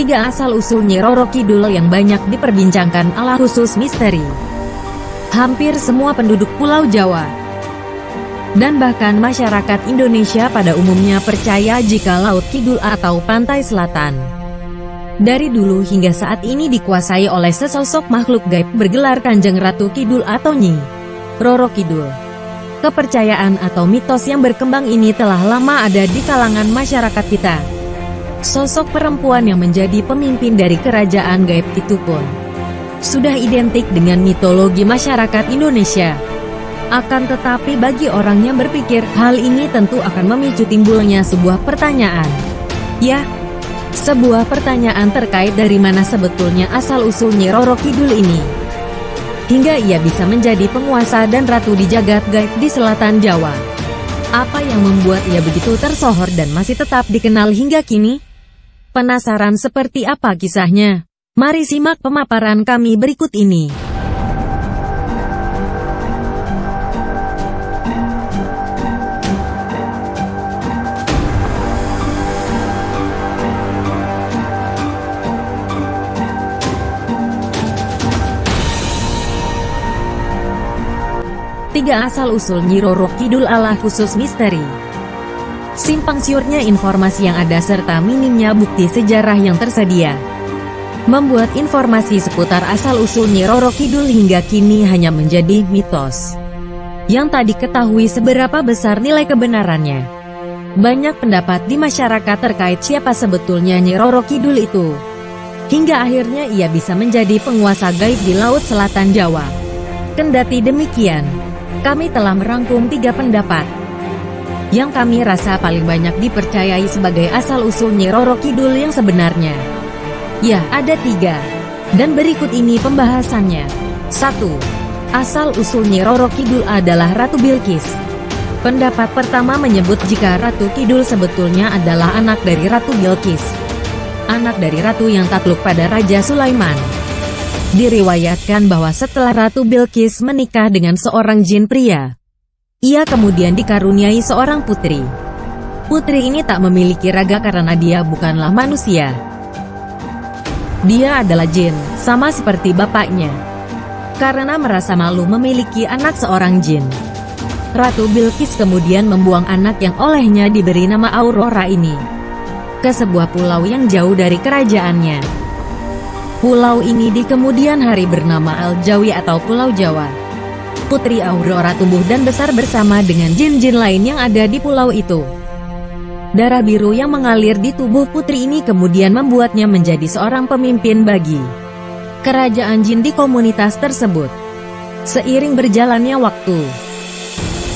3 asal-usul Nyi Roro Kidul yang banyak diperbincangkan ala khusus misteri. Hampir semua penduduk Pulau Jawa dan bahkan masyarakat Indonesia pada umumnya percaya jika Laut Kidul atau Pantai Selatan dari dulu hingga saat ini dikuasai oleh sesosok makhluk gaib bergelar Kanjeng Ratu Kidul atau Nyi Roro Kidul. Kepercayaan atau mitos yang berkembang ini telah lama ada di kalangan masyarakat kita. Sosok perempuan yang menjadi pemimpin dari kerajaan gaib itu pun sudah identik dengan mitologi masyarakat Indonesia. Akan tetapi bagi orang yang berpikir, hal ini tentu akan memicu timbulnya sebuah pertanyaan. Ya, sebuah pertanyaan terkait dari mana sebetulnya asal-usul Nyi Roro Kidul ini, hingga ia bisa menjadi penguasa dan ratu di jagat gaib di selatan Jawa. Apa yang membuat ia begitu tersohor dan masih tetap dikenal hingga kini? Penasaran seperti apa kisahnya? Mari simak pemaparan kami berikut ini. Tiga asal-usul Nyi Roro Kidul ala khusus misteri. Simpang siurnya informasi yang ada serta minimnya bukti sejarah yang tersedia membuat informasi seputar asal-usul Nyi Roro Kidul hingga kini hanya menjadi mitos yang tak diketahui seberapa besar nilai kebenarannya. Banyak pendapat di masyarakat terkait siapa sebetulnya Nyi Roro Kidul itu, hingga akhirnya ia bisa menjadi penguasa gaib di Laut Selatan Jawa. Kendati demikian, kami telah merangkum 3 pendapat yang kami rasa paling banyak dipercayai sebagai asal-usul Nyi Roro Kidul yang sebenarnya. Ya, ada 3. Dan berikut ini pembahasannya. 1. Asal-usul Nyi Roro Kidul adalah Ratu Bilqis. Pendapat pertama menyebut jika Ratu Kidul sebetulnya adalah anak dari Ratu Bilqis, anak dari ratu yang takluk pada Raja Sulaiman. Diriwayatkan bahwa setelah Ratu Bilqis menikah dengan seorang jin pria, ia kemudian dikaruniai seorang putri. Putri ini tak memiliki raga karena dia bukanlah manusia. Dia adalah jin, sama seperti bapaknya. Karena merasa malu memiliki anak seorang jin, Ratu Bilqis kemudian membuang anak yang olehnya diberi nama Aurora ini ke sebuah pulau yang jauh dari kerajaannya. Pulau ini di kemudian hari bernama Al-Jawi atau Pulau Jawa. Putri Aurora tumbuh dan besar bersama dengan jin-jin lain yang ada di pulau itu. Darah biru yang mengalir di tubuh putri ini kemudian membuatnya menjadi seorang pemimpin bagi kerajaan jin di komunitas tersebut. Seiring berjalannya waktu,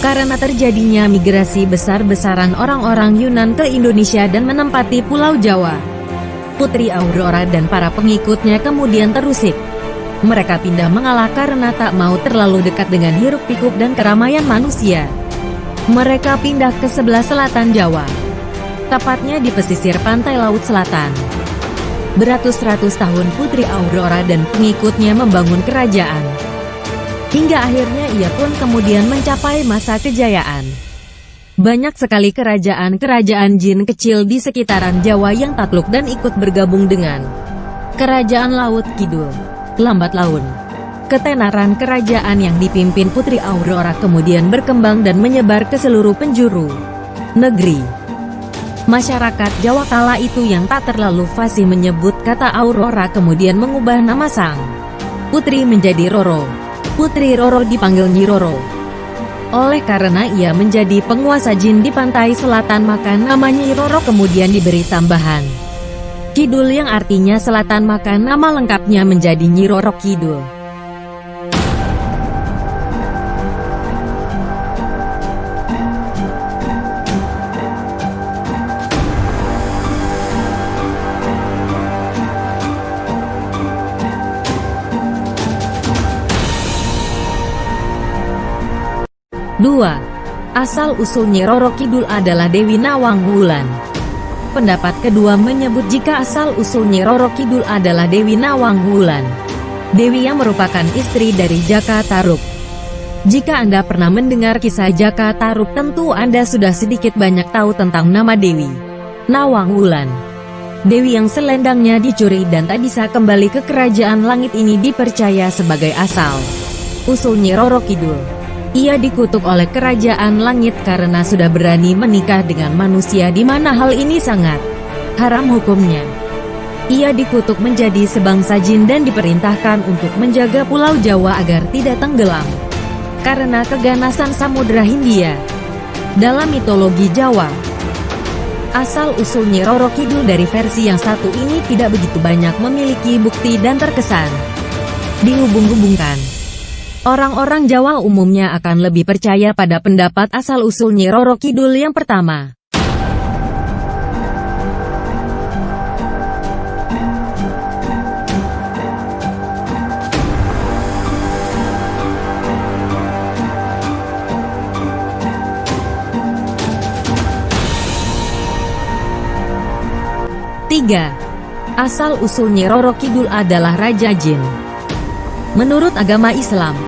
karena terjadinya migrasi besar-besaran orang-orang Yunan ke Indonesia dan menempati Pulau Jawa, Putri Aurora dan para pengikutnya kemudian terusik. Mereka pindah mengalah karena tak mau terlalu dekat dengan hiruk-pikuk dan keramaian manusia. Mereka pindah ke sebelah selatan Jawa, tepatnya di pesisir pantai Laut Selatan. Beratus-ratus tahun Putri Aurora dan pengikutnya membangun kerajaan, hingga akhirnya ia pun kemudian mencapai masa kejayaan. Banyak sekali kerajaan-kerajaan jin kecil di sekitaran Jawa yang takluk dan ikut bergabung dengan Kerajaan Laut Kidul. Lambat laun, ketenaran kerajaan yang dipimpin Putri Aurora kemudian berkembang dan menyebar ke seluruh penjuru negeri. Masyarakat Jawa kala itu yang tak terlalu fasih menyebut kata Aurora kemudian mengubah nama sang putri menjadi Roro. Putri Roro dipanggil Nyi Roro oleh karena ia menjadi penguasa jin di pantai selatan, maka nama Nyi Roro kemudian diberi tambahan Kidul yang artinya selatan, maka nama lengkapnya menjadi Nyi Roro Kidul. Dua. Asal-usul Nyi Roro Kidul adalah Dewi Nawang Wulan. Pendapat kedua menyebut jika asal-usul Nyi Roro Kidul adalah Dewi Nawang Wulan, Dewi yang merupakan istri dari Jaka Tarub. Jika Anda pernah mendengar kisah Jaka Tarub, tentu Anda sudah sedikit banyak tahu tentang nama Dewi Nawang Wulan. Dewi yang selendangnya dicuri dan tak bisa kembali ke kerajaan langit ini dipercaya sebagai asal-usul Nyi Roro Kidul. Ia dikutuk oleh kerajaan langit karena sudah berani menikah dengan manusia di mana hal ini sangat haram hukumnya. Ia dikutuk menjadi sebangsa jin dan diperintahkan untuk menjaga Pulau Jawa agar tidak tenggelam karena keganasan Samudra Hindia. Dalam mitologi Jawa, asal-usul Nyi Roro Kidul dari versi yang satu ini tidak begitu banyak memiliki bukti dan terkesan dihubung-hubungkan. Orang-orang Jawa umumnya akan lebih percaya pada pendapat asal-usul Nyi Roro Kidul yang pertama. Tiga. Asal-usul Nyi Roro Kidul adalah Raja Jin. Menurut agama Islam,